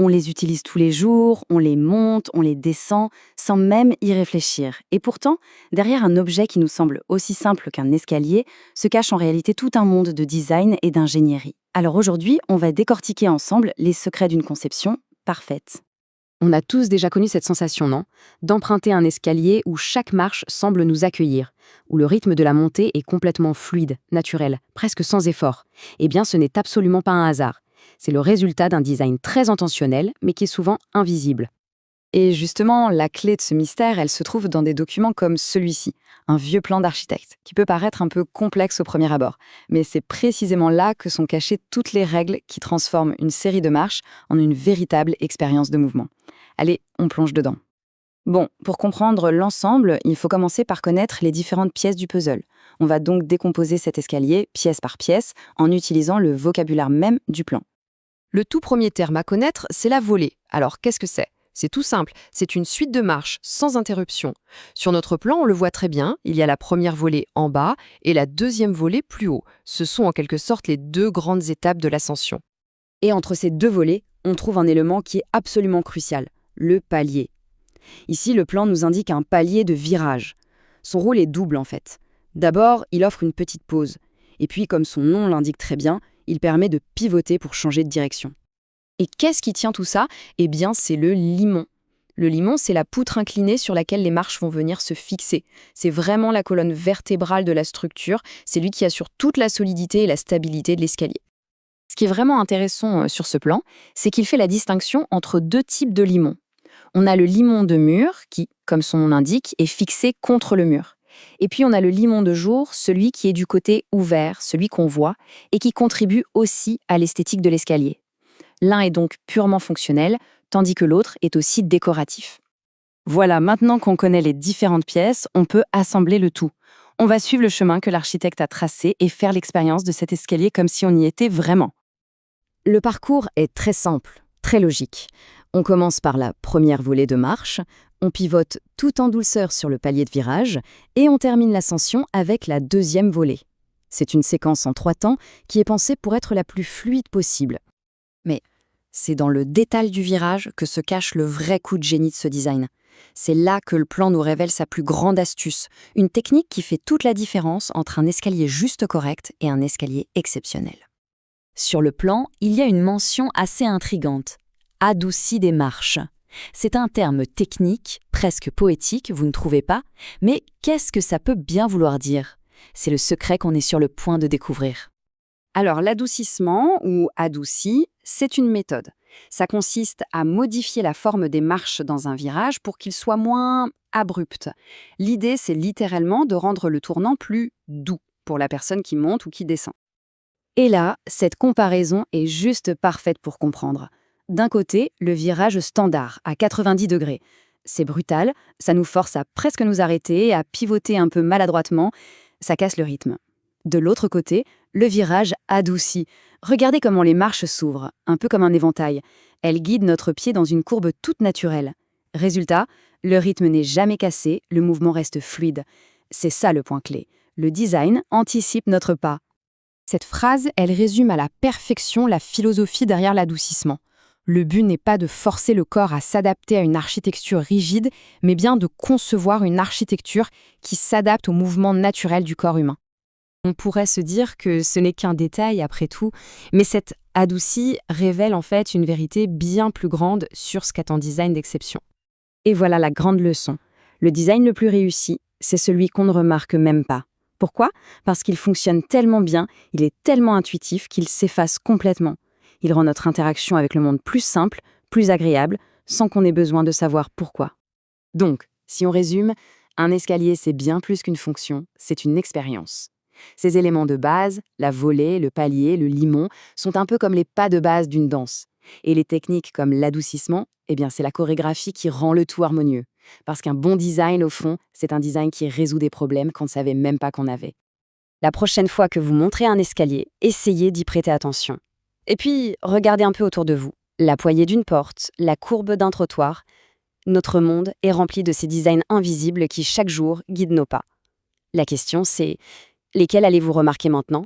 On les utilise tous les jours, on les monte, on les descend, sans même y réfléchir. Et pourtant, derrière un objet qui nous semble aussi simple qu'un escalier, se cache en réalité tout un monde de design et d'ingénierie. Alors aujourd'hui, on va décortiquer ensemble les secrets d'une conception parfaite. On a tous déjà connu cette sensation, non? D'emprunter un escalier où chaque marche semble nous accueillir, où le rythme de la montée est complètement fluide, naturel, presque sans effort. Eh bien, ce n'est absolument pas un hasard. C'est le résultat d'un design très intentionnel, mais qui est souvent invisible. Et justement, la clé de ce mystère, elle se trouve dans des documents comme celui-ci, un vieux plan d'architecte, qui peut paraître un peu complexe au premier abord. Mais c'est précisément là que sont cachées toutes les règles qui transforment une série de marches en une véritable expérience de mouvement. Allez, on plonge dedans. Bon, pour comprendre l'ensemble, il faut commencer par connaître les différentes pièces du puzzle. On va donc décomposer cet escalier, pièce par pièce, en utilisant le vocabulaire même du plan. Le tout premier terme à connaître, c'est la volée. Alors, qu'est-ce que c'est? C'est tout simple, c'est une suite de marches, sans interruption. Sur notre plan, on le voit très bien, il y a la première volée en bas et la deuxième volée plus haut. Ce sont en quelque sorte les deux grandes étapes de l'ascension. Et entre ces deux volets, on trouve un élément qui est absolument crucial, le palier. Ici, le plan nous indique un palier de virage. Son rôle est double en fait. D'abord, il offre une petite pause. Et puis, comme son nom l'indique très bien, il permet de pivoter pour changer de direction. Et qu'est-ce qui tient tout ça? Eh bien, c'est le limon. Le limon, c'est la poutre inclinée sur laquelle les marches vont venir se fixer. C'est vraiment la colonne vertébrale de la structure. C'est lui qui assure toute la solidité et la stabilité de l'escalier. Ce qui est vraiment intéressant sur ce plan, c'est qu'il fait la distinction entre deux types de limons. On a le limon de mur qui, comme son nom l'indique, est fixé contre le mur. Et puis on a le limon de jour, celui qui est du côté ouvert, celui qu'on voit, et qui contribue aussi à l'esthétique de l'escalier. L'un est donc purement fonctionnel, tandis que l'autre est aussi décoratif. Voilà, maintenant qu'on connaît les différentes pièces, on peut assembler le tout. On va suivre le chemin que l'architecte a tracé et faire l'expérience de cet escalier comme si on y était vraiment. Le parcours est très simple, très logique. On commence par la première volée de marche, on pivote tout en douceur sur le palier de virage et on termine l'ascension avec la deuxième volée. C'est une séquence en 3 temps qui est pensée pour être la plus fluide possible. Mais c'est dans le détail du virage que se cache le vrai coup de génie de ce design. C'est là que le plan nous révèle sa plus grande astuce, une technique qui fait toute la différence entre un escalier juste correct et un escalier exceptionnel. Sur le plan, il y a une mention assez intrigante. Adouci des marches. C'est un terme technique, presque poétique, vous ne trouvez pas? Mais qu'est-ce que ça peut bien vouloir dire? C'est le secret qu'on est sur le point de découvrir. Alors, l'adoucissement, ou adouci, c'est une méthode. Ça consiste à modifier la forme des marches dans un virage pour qu'il soit moins abrupt. L'idée, c'est littéralement de rendre le tournant plus doux pour la personne qui monte ou qui descend. Et là, cette comparaison est juste parfaite pour comprendre. D'un côté, le virage standard, à 90 degrés. C'est brutal, ça nous force à presque nous arrêter, à pivoter un peu maladroitement, ça casse le rythme. De l'autre côté, le virage adouci. Regardez comment les marches s'ouvrent, un peu comme un éventail. Elles guident notre pied dans une courbe toute naturelle. Résultat, le rythme n'est jamais cassé, le mouvement reste fluide. C'est ça le point clé. Le design anticipe notre pas. Cette phrase, elle résume à la perfection la philosophie derrière l'adoucissement. Le but n'est pas de forcer le corps à s'adapter à une architecture rigide, mais bien de concevoir une architecture qui s'adapte au mouvement naturel du corps humain. On pourrait se dire que ce n'est qu'un détail après tout, mais cet adouci révèle en fait une vérité bien plus grande sur ce qu'est un design d'exception. Et voilà la grande leçon. Le design le plus réussi, c'est celui qu'on ne remarque même pas. Pourquoi? Parce qu'il fonctionne tellement bien, il est tellement intuitif qu'il s'efface complètement. Il rend notre interaction avec le monde plus simple, plus agréable, sans qu'on ait besoin de savoir pourquoi. Donc, si on résume, un escalier c'est bien plus qu'une fonction, c'est une expérience. Ces éléments de base, la volée, le palier, le limon, sont un peu comme les pas de base d'une danse. Et les techniques comme l'adoucissement, eh bien c'est la chorégraphie qui rend le tout harmonieux. Parce qu'un bon design, au fond, c'est un design qui résout des problèmes qu'on ne savait même pas qu'on avait. La prochaine fois que vous montrez un escalier, essayez d'y prêter attention. Et puis, regardez un peu autour de vous. La poignée d'une porte, la courbe d'un trottoir. Notre monde est rempli de ces designs invisibles qui, chaque jour, guident nos pas. La question, c'est lesquels allez-vous remarquer maintenant?